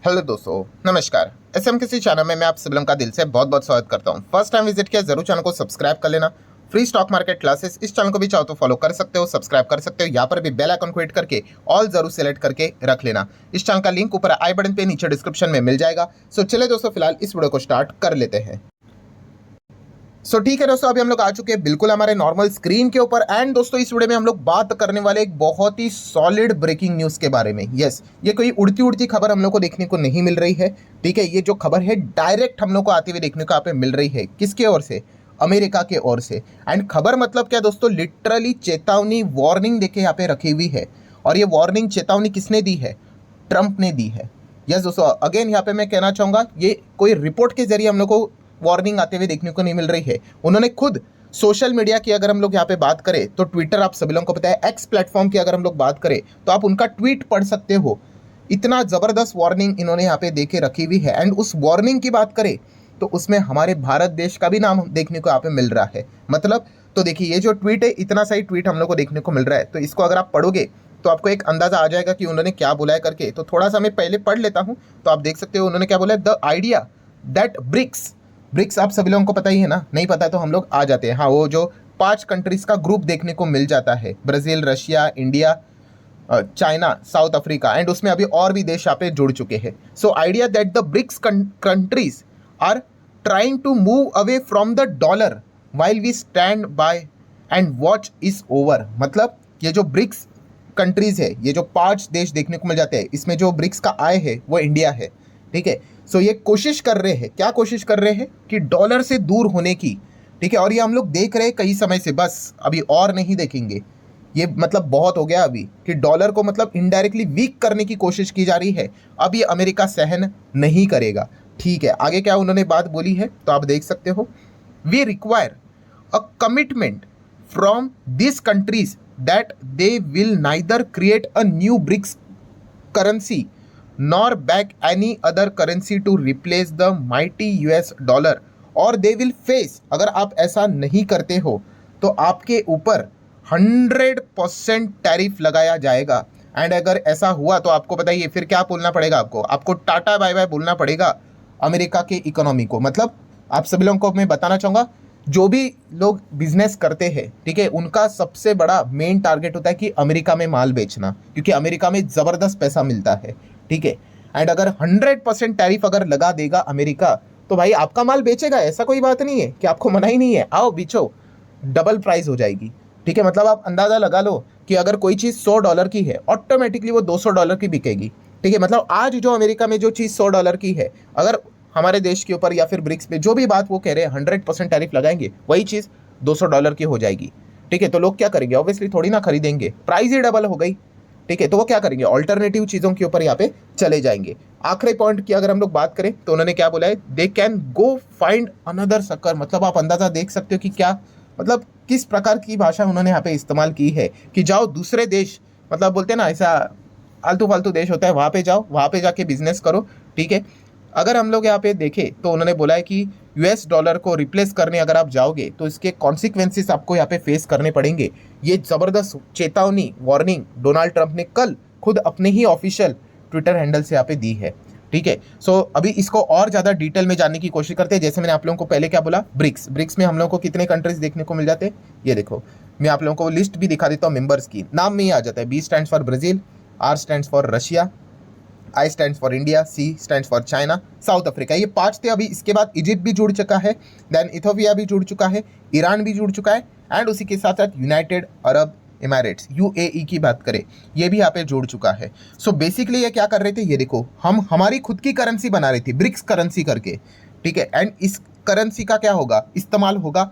Hello दोस्तों, नमस्कार। SM किसी चैनल में मैं आप सभी लोगों का दिल से बहुत बहुत स्वागत करता हूं। फर्स्ट टाइम विजिट किया जरूर चैनल को सब्सक्राइब कर लेना। फ्री स्टॉक मार्केट क्लासेस इस चैनल को भी चाहो तो फॉलो कर सकते हो, सब्सक्राइब कर सकते हो। यहाँ पर भी बेल आइकन को हिट करके ऑल जरूर सेलेक्ट करके रख लेना। इस चैनल का लिंक ऊपर आई बटन पे नीचे डिस्क्रिप्शन में मिल जाएगा। सो चले दोस्तों, फिलहाल इस वीडियो को स्टार्ट कर लेते हैं। ठीक है दोस्तों, अभी हम लोग आ चुके हैं बिल्कुल हमारे नॉर्मल स्क्रीन के ऊपर। एंड दोस्तों, इस वीडियो में हम लोग बात करने वाले एक बहुत ही सॉलिड ब्रेकिंग न्यूज़ के बारे में। यस, ये कोई उड़ती उड़ती खबर हम लोग को देखने को नहीं मिल रही है। ठीक है, ये जो खबर है डायरेक्ट हम लोग को आती हुई देखने को यहाँ पे मिल रही है। किसके ओर से? अमेरिका के ओर से। एंड खबर मतलब क्या दोस्तों, लिटरली चेतावनी, वार्निंग देके यहाँ पे रखी हुई है। और ये वार्निंग, चेतावनी किसने दी है? ट्रंप ने दी है। यस दोस्तों, अगेन यहाँ पे मैं कहना चाहूँगा, ये कोई रिपोर्ट के जरिए हम लोग को वार्निंग आते हुए देखने को नहीं मिल रही है। उन्होंने खुद सोशल मीडिया की अगर हम लोग यहाँ पे बात करें तो ट्विटर, आप सभी लोगों को पता है, एक्स प्लेटफॉर्म की अगर हम लोग बात करें तो आप उनका ट्वीट पढ़ सकते हो। इतना ज़बरदस्त वार्निंग इन्होंने यहाँ पे देके रखी हुई है। एंड उस वार्निंग की बात करें तो उसमें हमारे भारत देश का भी नाम देखने को यहाँ पे मिल रहा है। मतलब तो देखिए, ये जो ट्वीट है, इतना सही ट्वीट हम लोग को देखने को मिल रहा है। तो इसको अगर आप पढ़ोगे तो आपको एक अंदाजा आ जाएगा कि उन्होंने क्या बोला है करके। तो थोड़ा सा मैं पहले पढ़ लेता हूँ तो आप देख सकते हो उन्होंने क्या बोला है। द आइडिया दैट ब्रिक्स आप सभी लोगों को पता ही है ना, नहीं पता तो हम लोग आ जाते हैं। हाँ, वो जो 5 कंट्रीज का ग्रुप देखने को मिल जाता है, Brazil, Russia, India, China, south Africa, and उसमें अभी और भी देश यहाँ पे जुड़ चुके हैं। So idea that the BRICS countries are trying to move away from the dollar while we stand by and watch is over. मतलब ये जो ब्रिक्स कंट्रीज है, ये जो 5 देश देखने को मिल जाते हैं, इसमें जो ब्रिक्स का आय है वो इंडिया है। ठीक है, सो ये कोशिश कर रहे हैं, क्या कोशिश कर रहे हैं कि डॉलर से दूर होने की। ठीक है, और ये हम लोग देख रहे हैं कई समय से, बस अभी और नहीं देखेंगे। ये मतलब बहुत हो गया अभी कि डॉलर को मतलब इनडायरेक्टली वीक करने की कोशिश की जा रही है। अब ये अमेरिका सहन नहीं करेगा। ठीक है, आगे क्या उन्होंने बात बोली है तो आप देख सकते हो। We require a commitment from this countries that they will neither create a new BRICS currency nor back any other currency to replace the mighty US dollar और they will face, अगर आप ऐसा नहीं करते हो तो आपके ऊपर 100% टैरिफ लगाया जाएगा। एंड अगर ऐसा हुआ तो आपको बताइए फिर क्या बोलना पड़ेगा आपको टाटा बाय बाय बोलना पड़ेगा अमेरिका के इकोनॉमी को। मतलब आप सभी लोगों को मैं बताना चाहूँगा, जो भी लोग बिजनेस करते हैं, ठीक है, उनका सबसे बड़ा मेन टारगेट होता है कि अमेरिका में माल बेचना, क्योंकि अमेरिका में ज़बरदस्त पैसा मिलता है। ठीक है, एंड अगर 100% टैरिफ अगर लगा देगा अमेरिका तो भाई आपका माल बेचेगा, ऐसा कोई बात नहीं है कि आपको मना ही नहीं है, आओ बेचो, डबल प्राइस हो जाएगी। ठीक है, मतलब आप अंदाज़ा लगा लो कि अगर कोई चीज़ $100 की है, ऑटोमेटिकली वो $200 की बिकेगी। ठीक है, मतलब आज जो अमेरिका में जो चीज़ $100 की है, अगर हमारे देश के ऊपर या फिर ब्रिक्स पे जो भी बात वो कह रहे हैं 100% टैरिफ लगाएंगे, वही चीज़ $200 की हो जाएगी। ठीक है, तो लोग क्या करेंगे? ऑब्वियसली थोड़ी ना खरीदेंगे, प्राइस ही डबल हो गई। ठीक है, तो वो क्या करेंगे? ऑल्टरनेटिव चीज़ों के ऊपर यहाँ पे चले जाएंगे। आखिरी पॉइंट की अगर हम लोग बात करें तो उन्होंने क्या बोला है, they can go find another sucker. मतलब आप अंदाजा देख सकते हो कि क्या, मतलब किस प्रकार की भाषा उन्होंने यहाँ पे इस्तेमाल की है कि जाओ दूसरे देश, मतलब बोलते हैं ना ऐसा आलतू फालतू देश होता है, वहाँ पे जाओ, वहाँ पे जाके बिजनेस करो। ठीक है, अगर हम लोग यहाँ पे देखें तो उन्होंने बोला है कि US डॉलर को रिप्लेस करने अगर आप जाओगे तो इसके कॉन्सिक्वेंसेस आपको यहाँ पे फेस करने पड़ेंगे। ये ज़बरदस्त चेतावनी, वार्निंग डोनाल्ड ट्रंप ने कल खुद अपने ही ऑफिशियल ट्विटर हैंडल से यहाँ पे दी है। ठीक है, सो अभी इसको और ज़्यादा डिटेल में जानने की कोशिश करते हैं। जैसे मैंने आप लोगों को पहले क्या बोला, ब्रिक्स में हम लोगों को कितने कंट्रीज देखने को मिल जाते हैं, ये देखो, मैं आप लोगों को लिस्ट भी दिखा देता हूँ मेंबर्स की। नाम में ही आ जाता है, B stands for Brazil, R stands for Russia, I stands for India, C stands for China, south Africa. ये 5 थे। अभी इसके बाद इजिप्ट भी जुड़ चुका है, देन इथोपिया भी जुड़ चुका है, ईरान भी जुड़ चुका है, एंड उसी के साथ साथ यूनाइटेड अरब इमारेट्स UAE की बात करें, ये भी यहाँ पे जुड़ चुका है। सो बेसिकली ये क्या कर रहे थे, ये देखो, हम हमारी खुद की करेंसी बना रही थी, ब्रिक्स करेंसी करके। ठीक है, एंड इस करेंसी का क्या होगा, इस्तेमाल होगा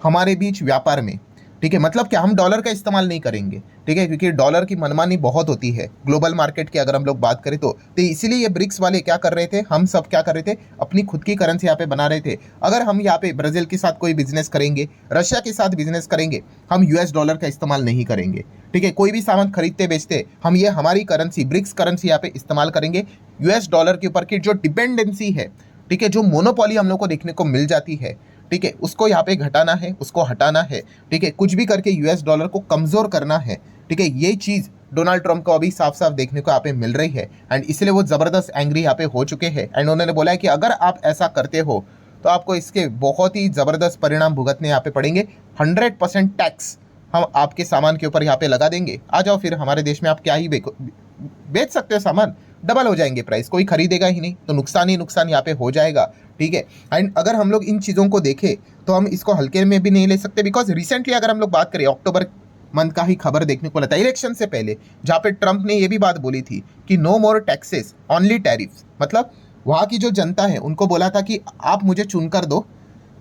हमारे बीच व्यापार में। ठीक है, मतलब क्या, हम डॉलर का इस्तेमाल नहीं करेंगे। ठीक है, क्योंकि डॉलर की मनमानी बहुत होती है ग्लोबल मार्केट की अगर हम लोग बात करें तो इसीलिए ये ब्रिक्स वाले क्या कर रहे थे, हम सब क्या कर रहे थे, अपनी खुद की करेंसी यहाँ पे बना रहे थे। अगर हम यहाँ पे ब्राज़ील के साथ कोई बिजनेस करेंगे, रशिया के साथ बिजनेस करेंगे, हम US डॉलर का इस्तेमाल नहीं करेंगे। ठीक है, कोई भी सामान खरीदते बेचते हम ये हमारी करेंसी, ब्रिक्स करेंसी यहाँ पे इस्तेमाल करेंगे। US डॉलर के ऊपर की जो डिपेंडेंसी है, ठीक है, जो मोनोपोली हम लोग को देखने को मिल जाती है, ठीक है, उसको यहाँ पे घटाना है, उसको हटाना है। ठीक है, कुछ भी करके US डॉलर को कमज़ोर करना है। ठीक है, ये चीज़ डोनाल्ड ट्रंप को अभी साफ साफ देखने को यहाँ पे मिल रही है एंड इसलिए वो ज़बरदस्त एंग्री यहाँ पे हो चुके हैं एंड उन्होंने बोला है कि अगर आप ऐसा करते हो तो आपको इसके बहुत ही ज़बरदस्त परिणाम भुगतने यहाँ पे पड़ेंगे। 100% टैक्स हम आपके सामान के ऊपर यहाँ पे लगा देंगे, आ जाओ फिर हमारे देश में आप क्या ही बेच सकते हो सामान, डबल हो जाएंगे प्राइस, कोई खरीदेगा ही नहीं, तो नुकसान ही नुकसान यहाँ पे हो जाएगा। ठीक है, एंड अगर हम लोग इन चीज़ों को देखें तो हम इसको हल्के में भी नहीं ले सकते, बिकॉज रिसेंटली अगर हम लोग बात करें अक्टूबर मंथ का ही खबर देखने को मिला था इलेक्शन से पहले, जहाँ पे ट्रंप ने ये भी बात बोली थी कि नो मोर टैक्सेस ओनली टैरिफ्स। मतलब वहाँ की जो जनता है उनको बोला था कि आप मुझे चुनकर दो,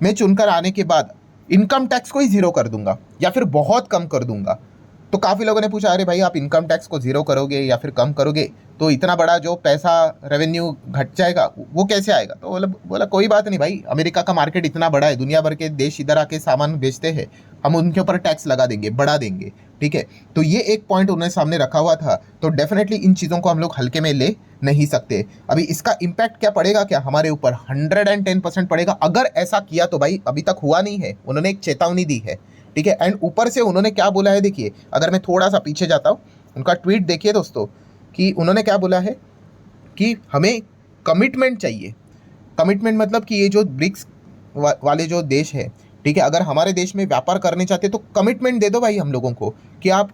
मैं चुनकर आने के बाद इनकम टैक्स को ही जीरो कर दूंगा या फिर बहुत कम कर दूंगा। तो काफ़ी लोगों ने पूछा अरे भाई आप इनकम टैक्स को जीरो करोगे या फिर कम करोगे तो इतना बड़ा जो पैसा रेवेन्यू घट जाएगा वो कैसे आएगा। तो बोला कोई बात नहीं भाई, अमेरिका का मार्केट इतना बड़ा है, दुनिया भर के देश इधर आके सामान बेचते हैं, हम उनके ऊपर टैक्स लगा देंगे, बढ़ा देंगे। ठीक है, तो ये एक पॉइंट उन्होंने सामने रखा हुआ था। तो डेफिनेटली इन चीज़ों को हम लोग हल्के में ले नहीं सकते। अभी इसका इम्पैक्ट क्या पड़ेगा, क्या हमारे ऊपर 110% पड़ेगा अगर ऐसा किया तो। भाई अभी तक हुआ नहीं है, उन्होंने एक चेतावनी दी है। ठीक है, एंड ऊपर से उन्होंने क्या बोला है, देखिए अगर मैं थोड़ा सा पीछे जाता हूँ, उनका ट्वीट देखिए दोस्तों, कि उन्होंने क्या बोला है कि हमें कमिटमेंट चाहिए। कमिटमेंट मतलब कि ये जो ब्रिक्स वाले जो देश है, ठीक है, अगर हमारे देश में व्यापार करने चाहते तो कमिटमेंट दे दो भाई हम लोगों को कि आप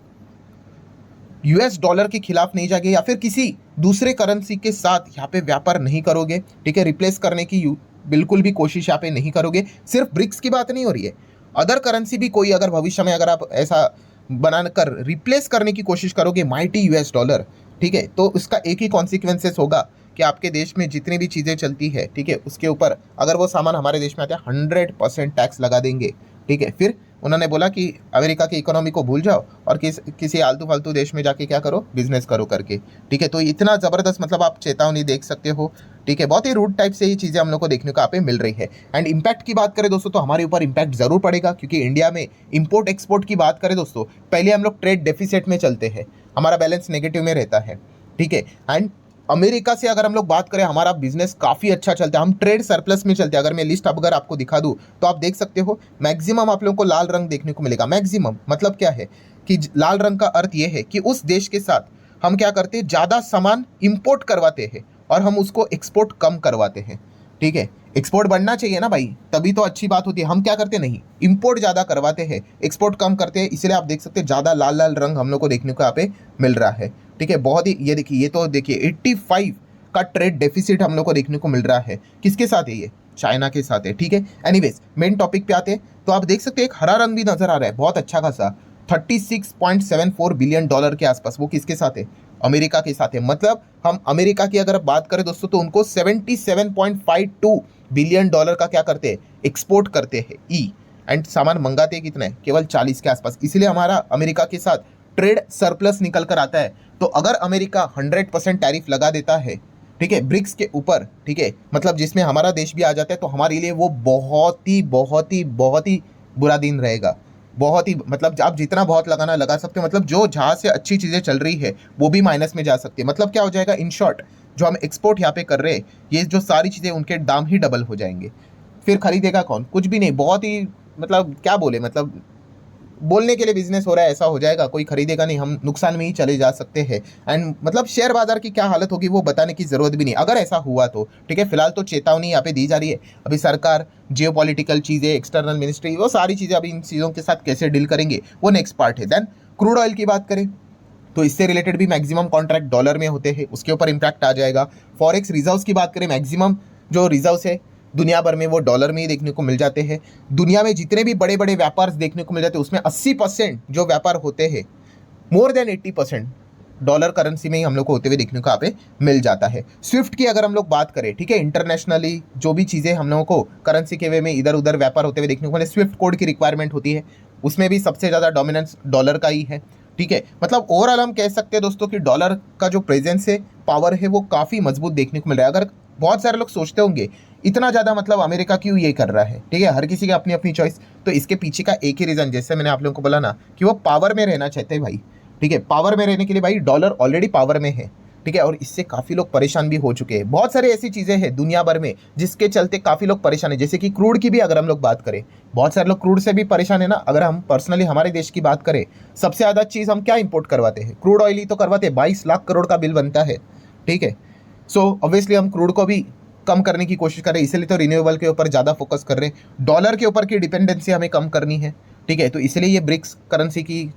यूएस डॉलर के खिलाफ नहीं जाएंगे या फिर किसी दूसरे करेंसी के साथ यहाँ पे व्यापार नहीं करोगे। ठीक है, रिप्लेस करने की बिल्कुल भी कोशिश यहाँ पे नहीं करोगे। सिर्फ ब्रिक्स की बात नहीं हो रही है, अदर करेंसी भी कोई अगर भविष्य में अगर आप ऐसा बनाकर रिप्लेस करने की कोशिश करोगे माइटी यूएस डॉलर, ठीक है, तो उसका एक ही कॉन्सिक्वेंसेस होगा कि आपके देश में जितनी भी चीज़ें चलती है, ठीक है, उसके ऊपर अगर वो सामान हमारे देश में आते हैं 100% टैक्स लगा देंगे। ठीक है, फिर उन्होंने बोला कि अमेरिका की इकोनॉमी को भूल जाओ और किसी आलतू फालतू देश में जाके क्या करो, बिजनेस करो करके। ठीक है, तो इतना ज़बरदस्त मतलब आप चेतावनी देख सकते हो। ठीक है, बहुत ही रूड टाइप से ये चीज़ें हम लोग को देखने को यहाँ पे मिल रही है। एंड इम्पैक्ट की बात करें दोस्तों तो हमारे ऊपर इम्पैक्ट ज़रूर पड़ेगा, क्योंकि इंडिया में इम्पोर्ट एक्सपोर्ट की बात करें दोस्तों, पहले हम लोग ट्रेड डेफिसिट में चलते हैं, हमारा बैलेंस नेगेटिव में रहता है। ठीक है, एंड अमेरिका से अगर हम लोग बात करें हमारा बिजनेस काफ़ी अच्छा चलता है, हम ट्रेड सरप्लस में चलते हैं। अगर मैं लिस्ट अगर आपको दिखा दूँ तो आप देख सकते हो मैक्सिमम आप लोगों को लाल रंग देखने को मिलेगा। मैक्सिमम मतलब क्या है कि लाल रंग का अर्थ ये है कि उस देश के साथ हम क्या करते हैं, ज़्यादा सामान इंपोर्ट करवाते हैं और हम उसको एक्सपोर्ट कम करवाते हैं। ठीक है, एक्सपोर्ट बढ़ना चाहिए ना भाई, तभी तो अच्छी बात होती है। हम क्या करते नहीं, इंपोर्ट ज़्यादा करवाते हैं, एक्सपोर्ट कम करते हैं, इसलिए आप देख सकते हैं ज़्यादा लाल लाल रंग हम लोग को देखने को यहाँ पे मिल रहा है। ठीक है, बहुत ही ये देखिए, ये तो देखिए 85 का ट्रेड डेफिसिट हम लोग को देखने को मिल रहा है। किसके साथ है ये, चाइना के साथ है। ठीक है, एनीवेज मेन टॉपिक पे आते हैं तो आप देख सकते हैं एक हरा रंग भी नजर आ रहा है, बहुत अच्छा खासा 36.74 बिलियन डॉलर के आसपास। वो किसके साथ है, अमेरिका के साथ है। मतलब हम अमेरिका की अगर बात करें दोस्तों तो उनको 77.52 बिलियन डॉलर का क्या करते हैं, एक्सपोर्ट करते हैं ई, एंड सामान मंगाते हैं कितने, केवल 40 के आसपास। इसलिए हमारा अमेरिका के साथ ट्रेड सरप्लस निकल कर आता है। तो अगर अमेरिका 100% टैरिफ लगा देता है, ठीक है, ब्रिक्स के ऊपर, ठीक है, मतलब जिसमें हमारा देश भी आ जाता है, तो हमारे लिए वो बहुत ही बहुत ही बहुत ही बुरा दिन रहेगा। बहुत ही मतलब आप जितना बहुत लगाना लगा सकते हो, मतलब जो जहाँ से अच्छी चीज़ें चल रही है वो भी माइनस में जा सकती है। मतलब क्या हो जाएगा, इन शॉर्ट जो हम एक्सपोर्ट यहाँ पे कर रहे हैं, ये जो सारी चीज़ें उनके दाम ही डबल हो जाएंगे। फिर खरीदेगा कौन, कुछ भी नहीं। बहुत ही मतलब क्या बोले, मतलब बोलने के लिए बिजनेस हो रहा है ऐसा हो जाएगा, कोई खरीदेगा नहीं, हम नुकसान में ही चले जा सकते हैं। एंड मतलब शेयर बाजार की क्या हालत होगी वो बताने की जरूरत भी नहीं अगर ऐसा हुआ तो। ठीक है, फिलहाल तो चेतावनी यहाँ पे दी जा रही है। अभी सरकार जियोपॉलिटिकल चीज़ें, एक्सटर्नल मिनिस्ट्री, वो सारी चीज़ें अभी इन चीज़ों के साथ कैसे डील करेंगे वो नेक्स्ट पार्ट है। देन क्रूड ऑयल की बात करें तो इससे रिलेटेड भी मैक्सिमम कॉन्ट्रैक्ट डॉलर में होते हैं, उसके ऊपर इंपैक्ट आ जाएगा। फॉरेक्स रिजर्व्स की बात करें, मैक्सिमम जो रिजर्व्स है दुनिया भर में वो डॉलर में ही देखने को मिल जाते हैं। दुनिया में जितने भी बड़े बड़े व्यापार देखने को मिल जाते हैं उसमें 80% जो व्यापार होते हैं, मोर देन 80% डॉलर करेंसी में ही हम लोग को होते हुए देखने को यहाँ पे मिल जाता है। स्विफ्ट की अगर हम लोग बात करें, ठीक है, इंटरनेशनली जो भी चीज़ें हम लोगों को करेंसी के वे में इधर उधर व्यापार होते हुए देखने को मिले, स्विफ्ट कोड की रिक्वायरमेंट होती है, उसमें भी सबसे ज़्यादा डोमिनेंस डॉलर का ही है। ठीक है, मतलब ओवरऑल हम कह सकते हैं दोस्तों कि डॉलर का जो प्रेजेंस है, पावर है, वो काफ़ी मजबूत देखने को मिल रहा है। अगर बहुत सारे लोग सोचते होंगे इतना ज़्यादा मतलब अमेरिका क्यों ये कर रहा है, ठीक है, हर किसी की अपनी अपनी चॉइस, तो इसके पीछे का एक ही रीज़न, जैसे मैंने आप लोगों को बोला ना कि वो पावर में रहना चाहते हैं भाई। ठीक है, पावर में रहने के लिए भाई डॉलर ऑलरेडी पावर में है। ठीक है, और इससे काफ़ी लोग परेशान भी हो चुके हैं। बहुत सारी ऐसी चीज़ें हैं दुनिया भर में जिसके चलते काफ़ी लोग परेशान हैं, जैसे कि क्रूड की भी अगर हम लोग बात करें, बहुत सारे लोग क्रूड से भी परेशान है ना। अगर हम पर्सनली हमारे देश की बात करें, सबसे ज़्यादा चीज़ हम क्या इंपोर्ट करवाते हैं, क्रूड ऑयल ही तो करवाते हैं। 22 लाख करोड़ का बिल बनता है, ठीक है। सो ऑब्वियसली हम क्रूड को भी कम करने की कोशिश कर रहे हैं, इसलिए तो रिन्यूएबल के ऊपर ज़्यादा फोकस कर रहे हैं। डॉलर के ऊपर की डिपेंडेंसी हमें कम करनी है, ठीक है। तो इसलिए ये ब्रिक्स करेंसी की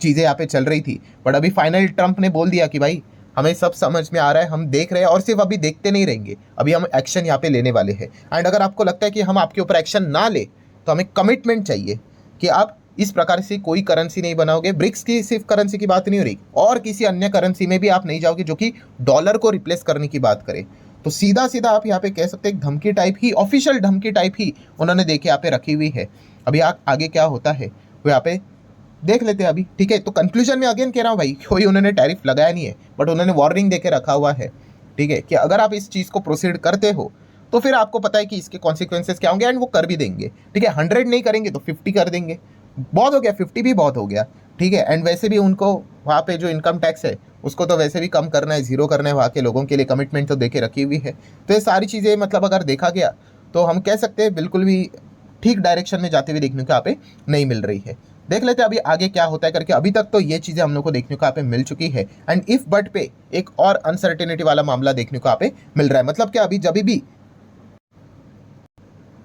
चीज़ें यहाँ पे चल रही थी, बट अभी फाइनली ट्रंप ने बोल दिया कि भाई हमें सब समझ में आ रहा है, हम देख रहे हैं, और सिर्फ अभी देखते नहीं रहेंगे, अभी हम एक्शन यहाँ पे लेने वाले हैं। एंड अगर आपको लगता है कि हम आपके ऊपर एक्शन ना ले, तो हमें कमिटमेंट चाहिए कि आप इस प्रकार से कोई करेंसी नहीं बनाओगे। ब्रिक्स की सिर्फ करेंसी की बात नहीं हो रही, और किसी अन्य करेंसी में भी आप नहीं जाओगे जो कि डॉलर को रिप्लेस करने की बात करे। तो सीधा सीधा आप यहाँ पे कह सकते हैं धमकी टाइप ही, ऑफिशियल धमकी टाइप ही उन्होंने देखे यहाँ पे रखी हुई है। अभी आगे क्या होता है वो यहाँ पे देख लेते हैं अभी, ठीक है। तो कंक्लूजन में अगेन कह रहा हूँ भाई, कोई उन्होंने टैरिफ लगाया नहीं है, बट उन्होंने वार्निंग देके रखा हुआ है, ठीक है, कि अगर आप इस चीज़ को प्रोसीड करते हो तो फिर आपको पता है कि इसके कॉन्सिक्वेंसेस क्या होंगे, एंड वो कर भी देंगे, ठीक है। 100 नहीं करेंगे तो 50 कर देंगे, बहुत हो गया, 50 भी बहुत हो गया, ठीक है। एंड वैसे भी उनको वहाँ पे जो इनकम टैक्स है उसको तो वैसे भी कम करना है, जीरो करना है, वहाँ के लोगों के लिए कमिटमेंट तो देके रखी हुई है। तो ये सारी चीज़ें मतलब अगर देखा गया तो हम कह सकते हैं बिल्कुल भी ठीक डायरेक्शन में जाते हुए देखने को यहाँ पे नहीं मिल रही है। देख लेते हैं अभी आगे क्या होता है करके। अभी तक तो ये चीज़ें हम लोग को देखने को यहाँ पे मिल चुकी है, एंड इफ बट पे एक और अनसर्टेनिटी वाला मामला देखने को यहाँ पे मिल रहा है। मतलब क्या, अभी जब भी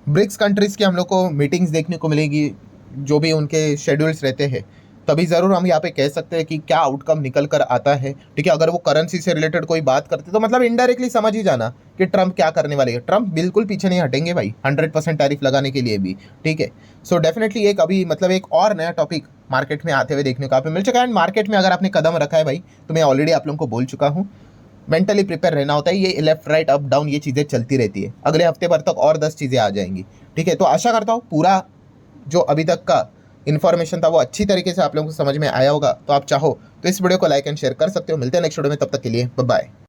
ब्रिक्स कंट्रीज़ की हम लोग को मीटिंग्स देखने को मिलेगी, जो भी उनके शेड्यूल्स रहते हैं, तभी ज़रूर हम यहाँ पे कह सकते हैं कि क्या आउटकम निकल कर आता है, ठीक है। अगर वो करेंसी से रिलेटेड कोई बात करते तो मतलब इनडायरेक्टली समझ ही जाना कि ट्रंप क्या करने वाले हैं। ट्रंप बिल्कुल पीछे नहीं हटेंगे भाई, 100% टैरिफ लगाने के लिए भी, ठीक है। सो डेफिनेटली एक अभी मतलब एक और नया टॉपिक मार्केट में आते हुए देखने को आप मिल चुका है। एंड मार्केट में अगर आपने कदम रखा है भाई, तो मैं ऑलरेडी आप लोगों को बोल चुका हूँ, मेंटली प्रिपेयर रहना होता है। ये लेफ्ट राइट अप डाउन ये चीज़ें चलती रहती है, अगले हफ्ते भर तक और 10 चीज़ें आ जाएंगी, ठीक है। तो आशा करता हूँ पूरा जो अभी तक का इन्फॉर्मेशन था वो अच्छी तरीके से आप लोगों को समझ में आया होगा। तो आप चाहो तो इस वीडियो को लाइक एंड शेयर कर सकते हो। मिलते हैं नेक्स्ट वीडियो में, तब तक के लिए बाय बाय।